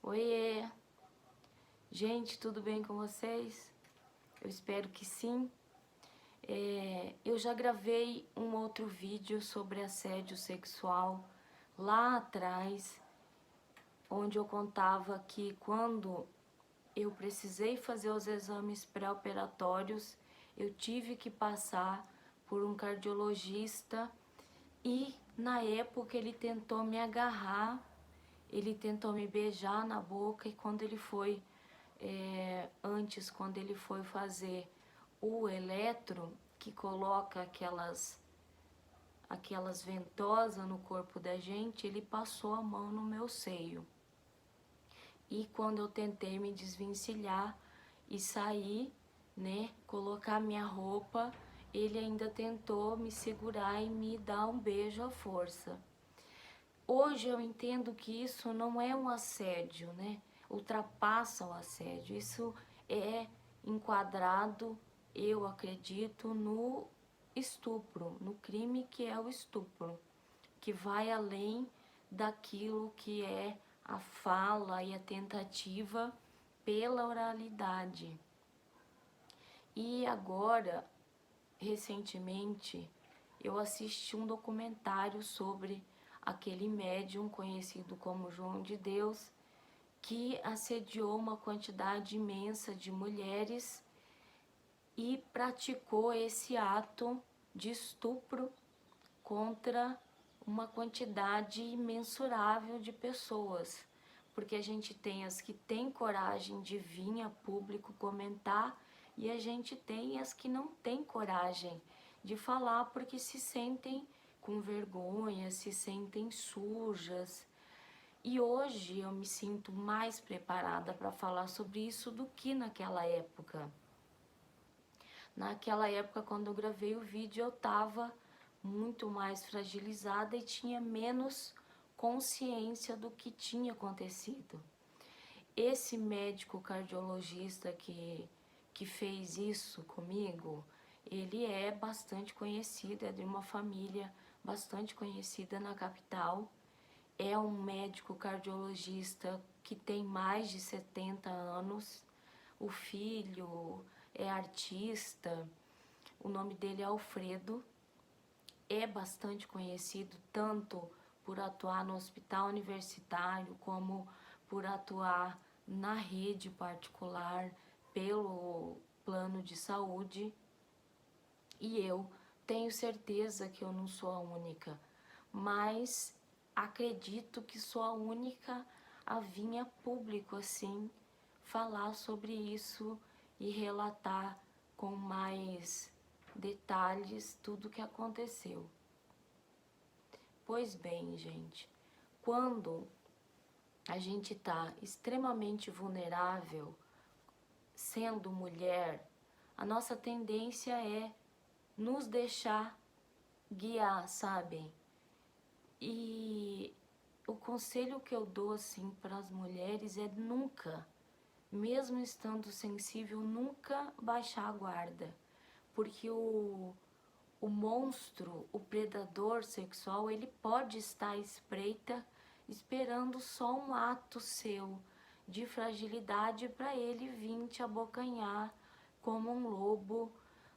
Oiê! Gente, tudo bem com vocês? Eu espero que sim. Eu já gravei um outro vídeo sobre assédio sexual lá atrás, onde eu contava que quando eu precisei fazer os exames pré-operatórios, eu tive que passar por um cardiologista e na época ele tentou me agarrar, ele tentou me beijar na boca e quando ele foi antes, quando ele foi fazer o eletro, que coloca aquelas ventosas no corpo da gente, ele passou a mão no meu seio. E quando eu tentei me desvencilhar e sair, né, colocar minha roupa, ele ainda tentou me segurar e me dar um beijo à força. Hoje eu entendo que isso não é um assédio, né? Ultrapassa o assédio. Isso é enquadrado, eu acredito, no estupro, no crime que é o estupro, que vai além daquilo que é a fala e a tentativa pela oralidade. E agora, recentemente, eu assisti um documentário sobre aquele médium conhecido como João de Deus, que assediou uma quantidade imensa de mulheres e praticou esse ato de estupro contra uma quantidade imensurável de pessoas. Porque a gente tem as que têm coragem de vir a público comentar e a gente tem as que não têm coragem de falar porque se sentem com vergonha, se sentem sujas. E hoje eu me sinto mais preparada para falar sobre isso do que naquela época. Naquela época, quando eu gravei o vídeo, eu estava muito mais fragilizada e tinha menos consciência do que tinha acontecido. Esse médico cardiologista que fez isso comigo, ele é bastante conhecido, é de uma família bastante conhecida na capital. É um médico cardiologista que tem mais de 70 anos. O filho é artista, o nome dele é Alfredo. É bastante conhecido tanto por atuar no hospital universitário como por atuar na rede particular pelo plano de saúde. E eu tenho certeza que eu não sou a única, mas acredito que sou a única a vir a público assim falar sobre isso e relatar com mais detalhes tudo o que aconteceu. Pois bem, gente, quando a gente está extremamente vulnerável, sendo mulher, a nossa tendência é nos deixar guiar, sabem? E o conselho que eu dou assim para as mulheres é nunca, mesmo estando sensível, nunca baixar a guarda, porque o monstro, o predador sexual, ele pode estar à espreita, esperando só um ato seu de fragilidade para ele vir te abocanhar como um lobo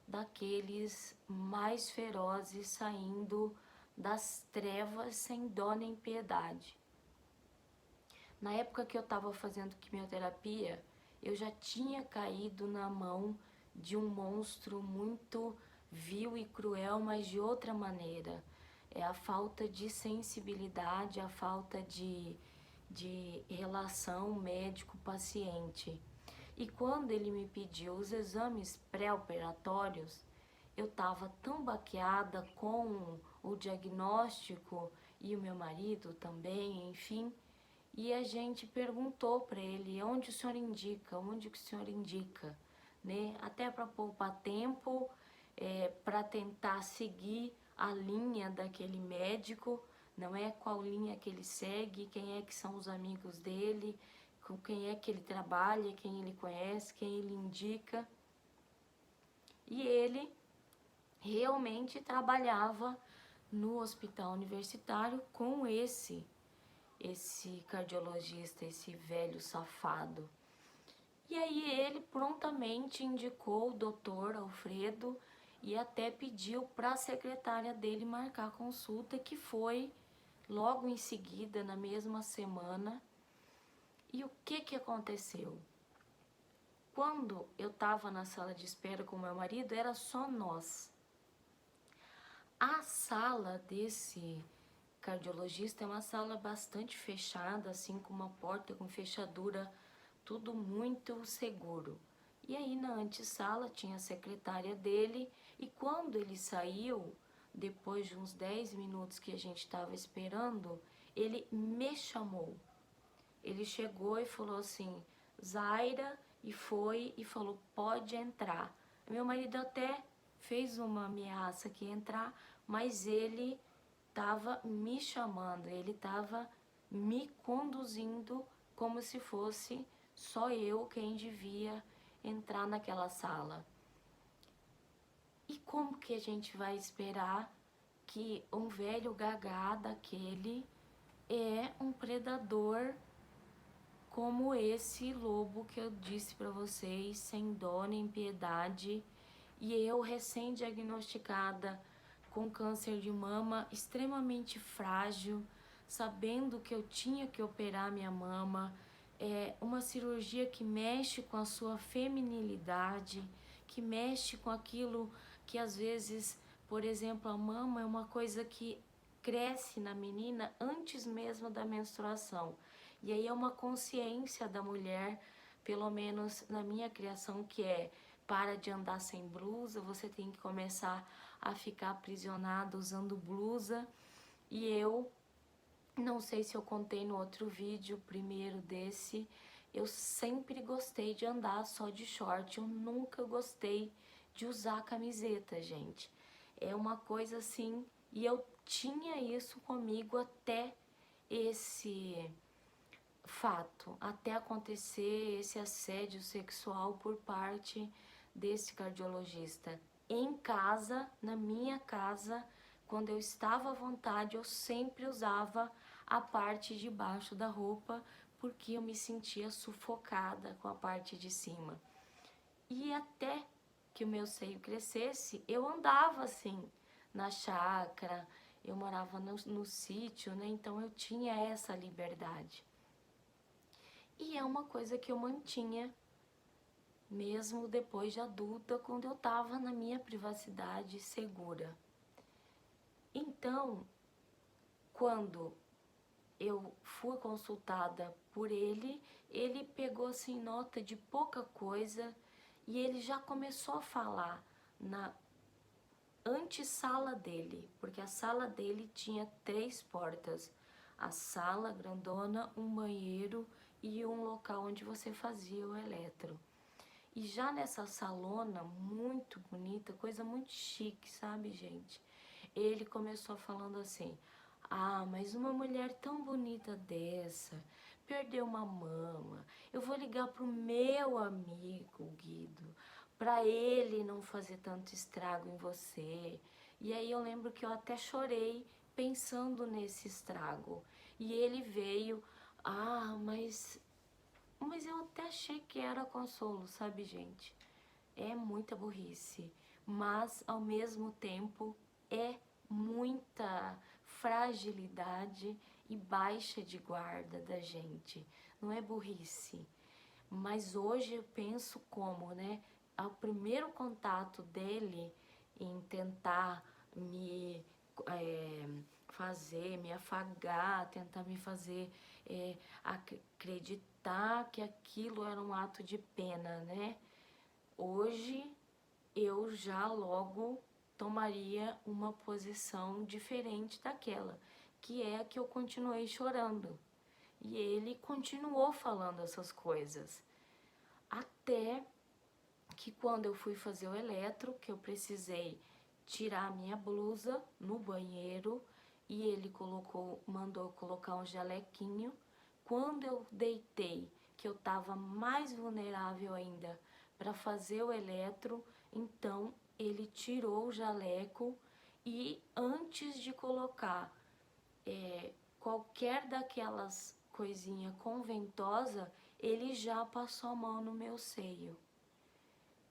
daqueles mais ferozes saindo das trevas sem dó nem piedade. Na época que eu estava fazendo quimioterapia, eu já tinha caído na mão de um monstro muito vil e cruel, mas de outra maneira. É a falta de sensibilidade, a falta de relação médico-paciente. E quando ele me pediu os exames pré-operatórios, eu estava tão baqueada com o diagnóstico e o meu marido também, enfim. E a gente perguntou para ele, onde o senhor indica, onde que o senhor indica, né? Até para poupar tempo, para tentar seguir a linha daquele médico, não é qual linha que ele segue, quem é que são os amigos dele, com quem é que ele trabalha, quem ele conhece, quem ele indica. E ele realmente trabalhava no hospital universitário com esse esse cardiologista, esse velho safado. E aí ele prontamente indicou o doutor Alfredo e até pediu para a secretária dele marcar a consulta, que foi logo em seguida, na mesma semana. E o que aconteceu? Quando eu estava na sala de espera com meu marido, era só nós. A sala desse cardiologista é uma sala bastante fechada, assim, com uma porta com fechadura, tudo muito seguro. E aí na antessala tinha a secretária dele, e quando ele saiu, depois de uns 10 minutos que a gente estava esperando, ele me chamou. Ele chegou e falou assim, Zaira, e foi e falou, pode entrar. Meu marido até fez uma ameaça que ia entrar, mas ele estava me chamando, ele estava me conduzindo como se fosse só eu quem devia entrar naquela sala. E como que a gente vai esperar que um velho gagá daquele é um predador como esse lobo que eu disse para vocês, sem dó nem piedade, e eu recém-diagnosticada com câncer de mama, extremamente frágil, sabendo que eu tinha que operar minha mama, uma cirurgia que mexe com a sua feminilidade, que mexe com aquilo que às vezes, por exemplo, a mama é uma coisa que cresce na menina antes mesmo da menstruação. E aí é uma consciência da mulher, pelo menos na minha criação, que é para de andar sem blusa, você tem que começar a ficar aprisionada usando blusa. E eu, não sei se eu contei no outro vídeo, primeiro desse, eu sempre gostei de andar só de short, eu nunca gostei de usar camiseta, gente. É uma coisa assim, e eu tinha isso comigo até esse fato, até acontecer esse assédio sexual por parte desse cardiologista. Em casa, na minha casa, quando eu estava à vontade, eu sempre usava a parte de baixo da roupa, porque eu me sentia sufocada com a parte de cima. E até que o meu seio crescesse, eu andava assim, na chácara, eu morava no sítio, né? Então eu tinha essa liberdade. E é uma coisa que eu mantinha mesmo depois de adulta, quando eu estava na minha privacidade segura. Então, quando eu fui consultada por ele, ele pegou assim nota de pouca coisa e ele já começou a falar na antessala dele, porque a sala dele tinha 3 portas. A sala grandona, um banheiro e um local onde você fazia o eletro. E já nessa salona muito bonita, coisa muito chique, sabe, gente? Ele começou falando assim, ah, mas uma mulher tão bonita dessa, perdeu uma mama, eu vou ligar pro meu amigo Guido, pra ele não fazer tanto estrago em você. E aí eu lembro que eu até chorei pensando nesse estrago. E ele veio, ah, mas eu até achei que era consolo, sabe, gente? É muita burrice, mas ao mesmo tempo é muita fragilidade e baixa de guarda da gente. Não é burrice, mas hoje eu penso como, né? Ao primeiro contato dele em tentar me me afagar, tentar me fazer acreditar que aquilo era um ato de pena, né? Hoje eu já logo tomaria uma posição diferente daquela, que é a que eu continuei chorando. E ele continuou falando essas coisas. Até que quando eu fui fazer o eletro, que eu precisei tirar a minha blusa no banheiro e ele mandou colocar um jalequinho. Quando eu deitei, que eu estava mais vulnerável ainda para fazer o eletro, então ele tirou o jaleco e antes de colocar qualquer daquelas coisinha com ventosa, ele já passou a mão no meu seio.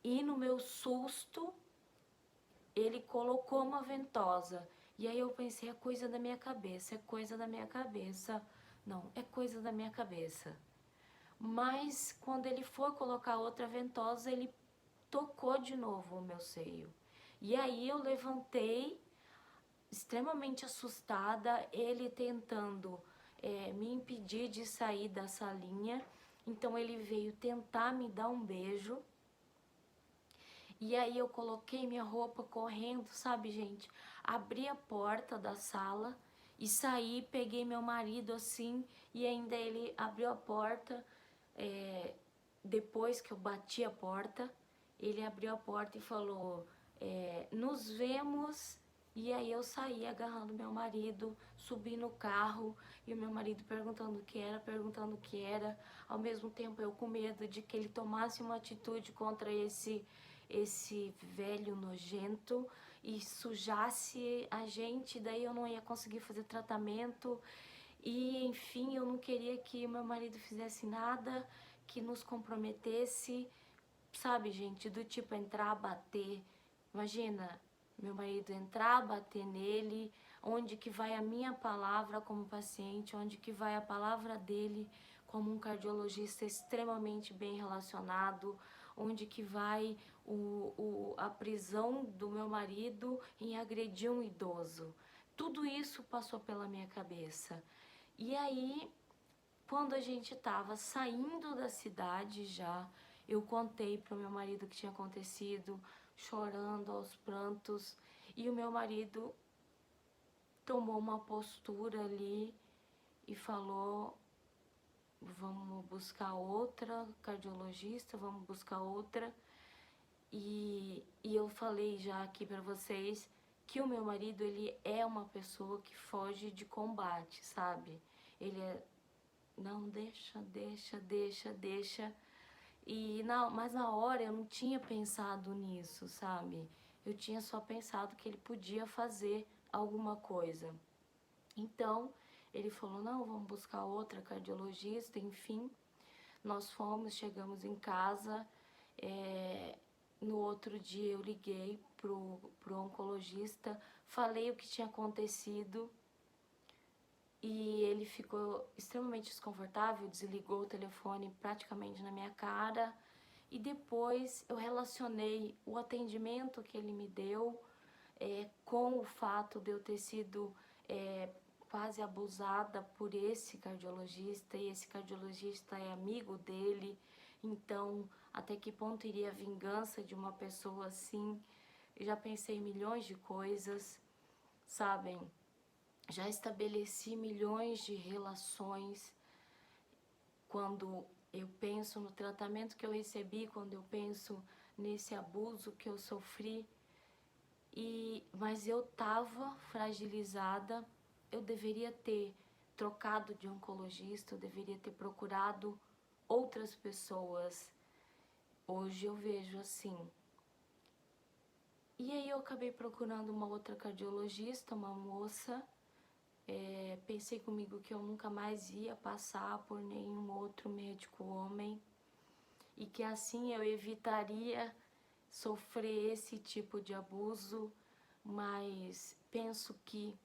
E no meu susto, ele colocou uma ventosa. E aí eu pensei, é coisa da minha cabeça, é coisa da minha cabeça. Não, é coisa da minha cabeça. Mas quando ele foi colocar outra ventosa, ele tocou de novo o meu seio. E aí eu levantei, extremamente assustada, ele tentando me impedir de sair da salinha. Então ele veio tentar me dar um beijo. E aí eu coloquei minha roupa correndo, sabe, gente? Abri a porta da sala e saí, peguei meu marido assim, e ainda ele abriu a porta, depois que eu bati a porta, ele abriu a porta e falou, nos vemos. E aí eu saí agarrando meu marido, subi no carro e o meu marido perguntando o que era, ao mesmo tempo eu com medo de que ele tomasse uma atitude contra esse velho nojento e sujasse a gente, daí eu não ia conseguir fazer tratamento. E enfim, eu não queria que meu marido fizesse nada que nos comprometesse, sabe, gente, do tipo entrar, bater. Imagina, meu marido entrar, bater nele, onde que vai a minha palavra como paciente, onde que vai a palavra dele como um cardiologista extremamente bem relacionado, onde que vai a prisão do meu marido em agredir um idoso. Tudo isso passou pela minha cabeça. E aí, quando a gente estava saindo da cidade já, eu contei para o meu marido o que tinha acontecido, chorando aos prantos, e o meu marido tomou uma postura ali e falou, vamos buscar outra cardiologista, vamos buscar outra. E eu falei já aqui para vocês que o meu marido, ele é uma pessoa que foge de combate, sabe? Ele é, não, deixa. Mas na hora eu não tinha pensado nisso, sabe? Eu tinha só pensado que ele podia fazer alguma coisa. Então, ele falou, não, vamos buscar outra cardiologista, enfim. Nós fomos, chegamos em casa, no outro dia eu liguei pro oncologista, falei o que tinha acontecido e ele ficou extremamente desconfortável, desligou o telefone praticamente na minha cara. E depois eu relacionei o atendimento que ele me deu com o fato de eu ter sido quase abusada por esse cardiologista, e esse cardiologista é amigo dele. Então, até que ponto iria a vingança de uma pessoa assim? Eu já pensei em milhões de coisas, sabem? Já estabeleci milhões de relações. Quando eu penso no tratamento que eu recebi, quando eu penso nesse abuso que eu sofri, mas eu estava fragilizada, eu deveria ter trocado de oncologista, eu deveria ter procurado outras pessoas. Hoje eu vejo assim. E aí eu acabei procurando uma outra cardiologista, uma moça. Pensei comigo que eu nunca mais ia passar por nenhum outro médico homem e que assim eu evitaria sofrer esse tipo de abuso, mas penso que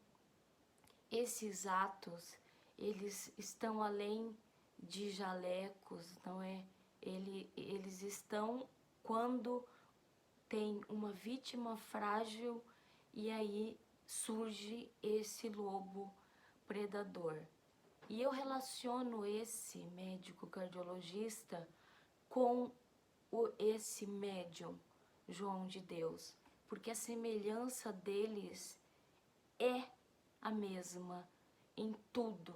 esses atos, eles estão além de jalecos, não é? Eles estão quando tem uma vítima frágil e aí surge esse lobo predador. E eu relaciono esse médico cardiologista com esse médium João de Deus, porque a semelhança deles é a mesma em tudo,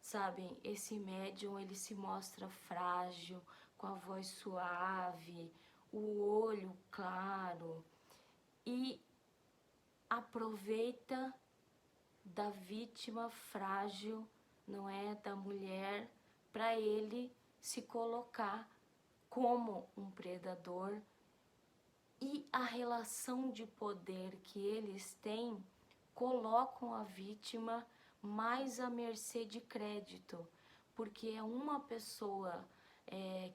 sabem? Esse médium, ele se mostra frágil, com a voz suave, o olho claro, e aproveita da vítima frágil, não é, da mulher, para ele se colocar como um predador. E a relação de poder que eles têm colocam a vítima mais à mercê de crédito, porque é uma pessoa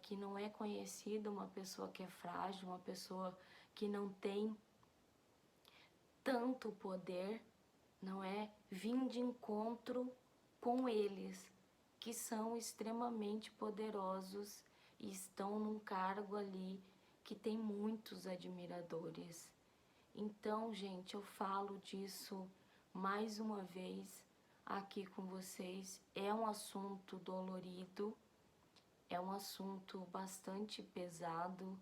que não é conhecida, uma pessoa que é frágil, uma pessoa que não tem tanto poder, não é? Vim de encontro com eles, que são extremamente poderosos e estão num cargo ali que tem muitos admiradores. Então, gente, eu falo disso mais uma vez aqui com vocês. É um assunto dolorido, é um assunto bastante pesado,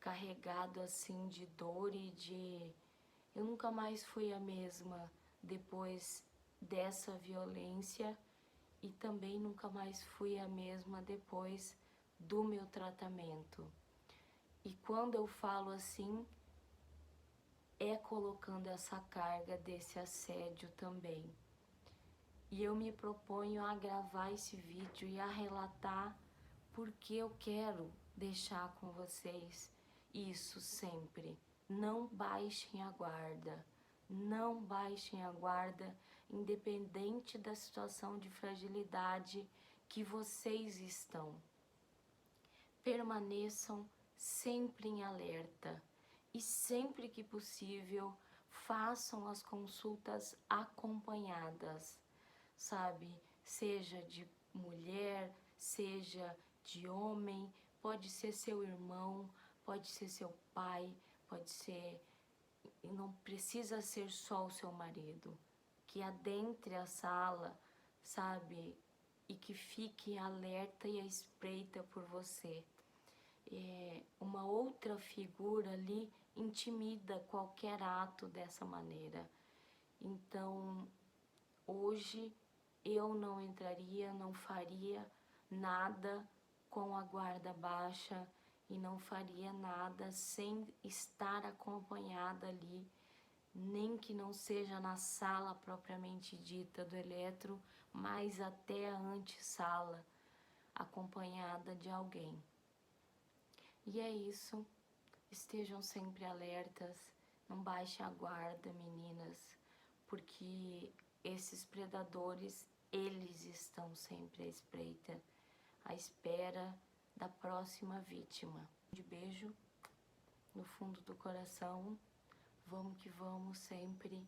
carregado assim de dor e de... Eu nunca mais fui a mesma depois dessa violência e também nunca mais fui a mesma depois do meu tratamento. E quando eu falo assim, é colocando essa carga desse assédio também. E eu me proponho a gravar esse vídeo e a relatar porque eu quero deixar com vocês isso sempre. Não baixem a guarda, não baixem a guarda, independente da situação de fragilidade que vocês estão. Permaneçam sempre em alerta e sempre que possível façam as consultas acompanhadas, sabe? Seja de mulher, seja de homem, pode ser seu irmão, pode ser seu pai, pode ser... Não precisa ser só o seu marido. Que adentre a sala, sabe? E que fique alerta e à espreita por você. Uma outra figura ali intimida qualquer ato dessa maneira. Então, hoje eu não entraria, não faria nada com a guarda baixa e não faria nada sem estar acompanhada ali, nem que não seja na sala propriamente dita do eletro, mas até a antessala, acompanhada de alguém. E é isso, estejam sempre alertas, não baixem a guarda, meninas, porque esses predadores, eles estão sempre à espreita, à espera da próxima vítima. De beijo no fundo do coração, vamos que vamos sempre.